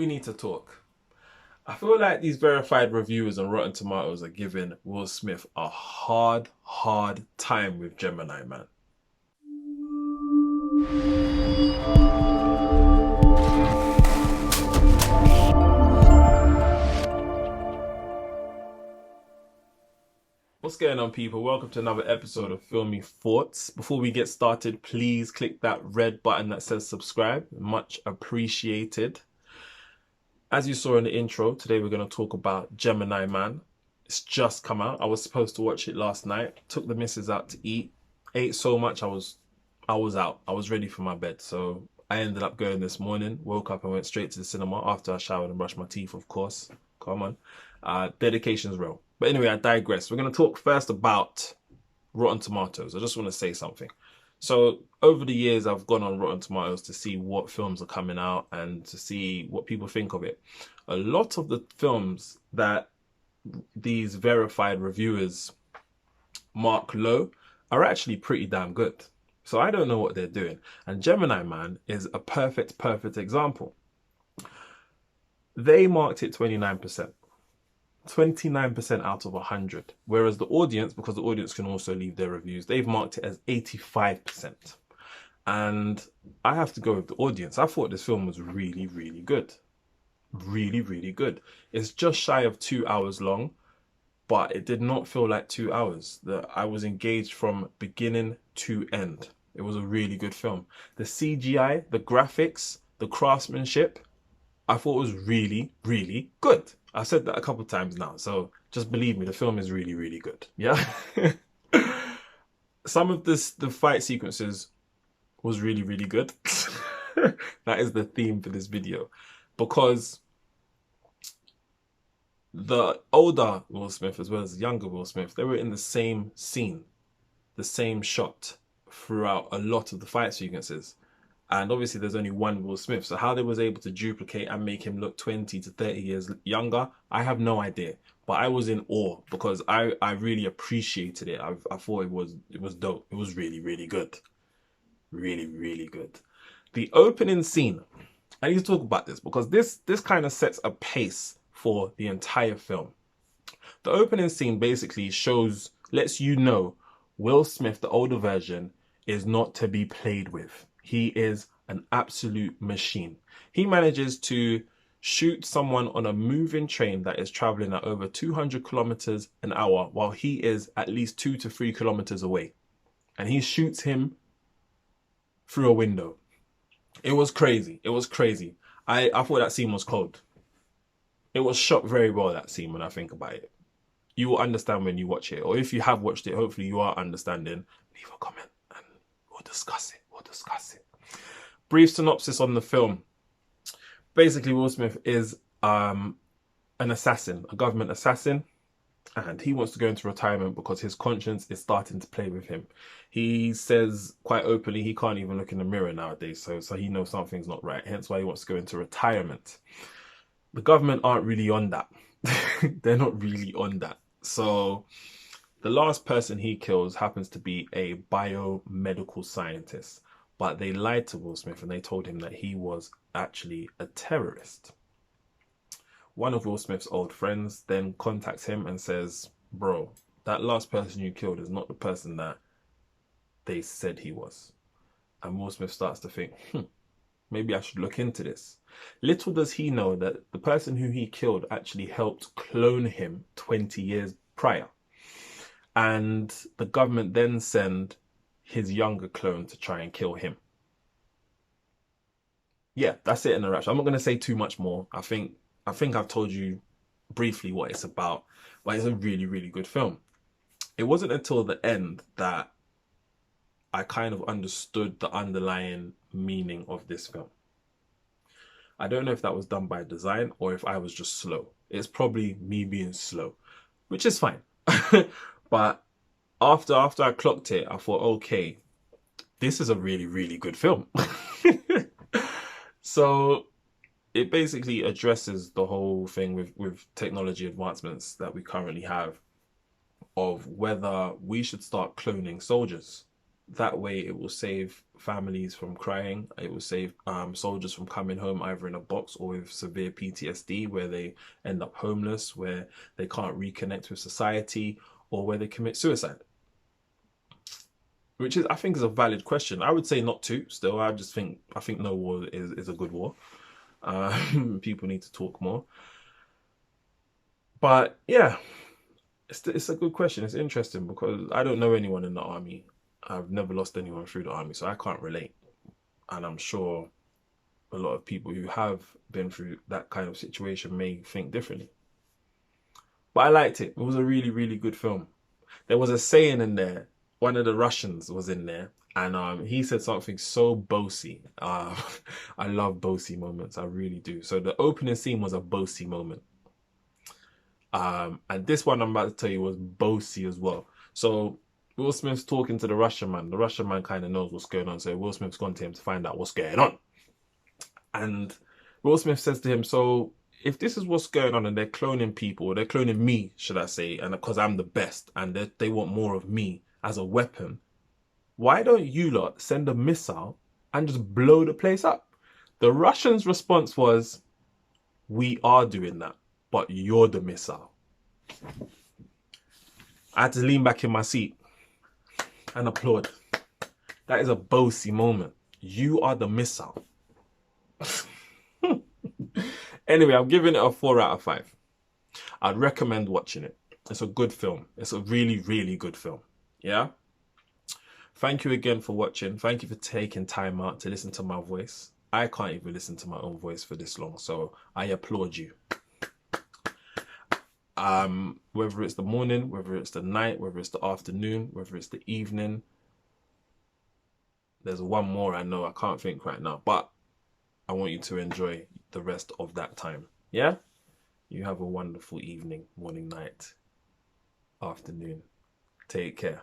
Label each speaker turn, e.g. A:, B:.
A: We need to talk. I feel like these verified reviewers on Rotten Tomatoes are giving Will Smith a hard time with Gemini Man. What's going on, people? Welcome to another episode of Filmy Thoughts. Before we get started, please click that red button that says subscribe. Much appreciated. As you saw in the intro, today we're going to talk about Gemini Man. It's just come out. I was supposed to watch it last night. Took the missus out to eat. Ate so much I was out. I was ready for my bed. So I ended up going this morning. Woke up and went straight to the cinema after I showered and brushed my teeth, of course. Come on. Dedication's real. But anyway, I digress. We're going to talk first about Rotten Tomatoes. I just want to say something. So over the years, I've gone on Rotten Tomatoes to see what films are coming out and to see what people think of it. A lot of the films that these verified reviewers mark low are actually pretty damn good. So I don't know what they're doing. And Gemini Man is a perfect example. They marked it 29%. 29% out of 100. Whereas the audience, because the audience can also leave their reviews, they've marked it as 85%. And I have to go with the audience. I thought this film was really good. Really good. It's just shy of 2 hours long, but it did not feel like 2 hours. I was engaged from beginning to end. It was a really good film. The CGI, the graphics, the craftsmanship, I thought was really good. I've said that a couple of times now, so just believe me, the film is really good. Yeah. Some of the fight sequences was really good. That is the theme for this video, because the older Will Smith as well as the younger Will Smith, they were in the same scene, the same shot throughout a lot of the fight sequences. And obviously there's only one Will Smith. So how they was able to duplicate and make him look 20 to 30 years younger, I have no idea. But I was in awe because I really appreciated it. I thought it was dope. It was really good. Really good. The opening scene, I need to talk about this because this kind of sets a pace for the entire film. The opening scene basically lets you know Will Smith, the older version, is not to be played with. He is an absolute machine. He manages to shoot someone on a moving train that is traveling at over 200 kilometers an hour while he is at least 2 to 3 kilometers away. And he shoots him through a window. It was crazy. It was crazy. I thought that scene was cold. It was shot very well, that scene, when I think about it. You will understand when you watch it. Or if you have watched it, hopefully you are understanding. Leave a comment and we'll discuss it. Brief synopsis on the film. Basically, Will Smith is an assassin, a government assassin, and he wants to go into retirement because his conscience is starting to play with him. He says quite openly he can't even look in the mirror nowadays, so he knows something's not right, hence why he wants to go into retirement. The government aren't really on that. They're not really on that. So the last person he kills happens to be a biomedical scientist. But they lied to Will Smith and they told him that he was actually a terrorist. One of Will Smith's old friends then contacts him and says, bro, that last person you killed is not the person that they said he was. And Will Smith starts to think, maybe I should look into this. Little does he know that the person who he killed actually helped clone him 20 years prior. And the government then send his younger clone to try and kill him. Yeah, that's it in a nutshell. I'm not going to say too much more. I think I've told you briefly what it's about, but it's a really good film. It wasn't until the end that I kind of understood the underlying meaning of this film. I don't know if that was done by design or if I was just slow. It's probably me being slow, which is fine. But after I clocked it, I thought, okay, this is a really good film. So it basically addresses the whole thing with technology advancements that we currently have, of whether we should start cloning soldiers. That way it will save families from crying. It will save soldiers from coming home either in a box or with severe PTSD, where they end up homeless, where they can't reconnect with society, or where they commit suicide. Which is, I think, is a valid question. I would say not to. Still, I think no war is a good war. People need to talk more. But yeah, it's a good question. It's interesting because I don't know anyone in the army. I've never lost anyone through the army, so I can't relate. And I'm sure a lot of people who have been through that kind of situation may think differently. But I liked it. It was a really, really good film. There was a saying in there. One of the Russians was in there, and he said something so bossy. I love bossy moments. I really do. So the opening scene was a bossy moment. And this one I'm about to tell you was bossy as well. So Will Smith's talking to the Russian man. The Russian man kind of knows what's going on. So Will Smith's gone to him to find out what's going on. And Will Smith says to him, so if this is what's going on and they're cloning people, or they're cloning me, should I say, and because I'm the best and they want more of me as a weapon, why don't you lot send a missile and just blow the place up? The Russians' response was, we are doing that, but you're the missile. I had to lean back in my seat and applaud. That is a bossy moment. You are the missile. Anyway, I'm giving it a 4 out of 5. I'd recommend watching it. It's a good film. It's a really, really good film. Yeah? Thank you again for watching. Thank you for taking time out to listen to my voice. I can't even listen to my own voice for this long, so I applaud you. Whether it's the morning, whether it's the night, whether it's the afternoon, whether it's the evening. There's one more I know, I can't think right now, but I want you to enjoy the rest of that time. Yeah? You have a wonderful evening, morning, night, afternoon. Take care.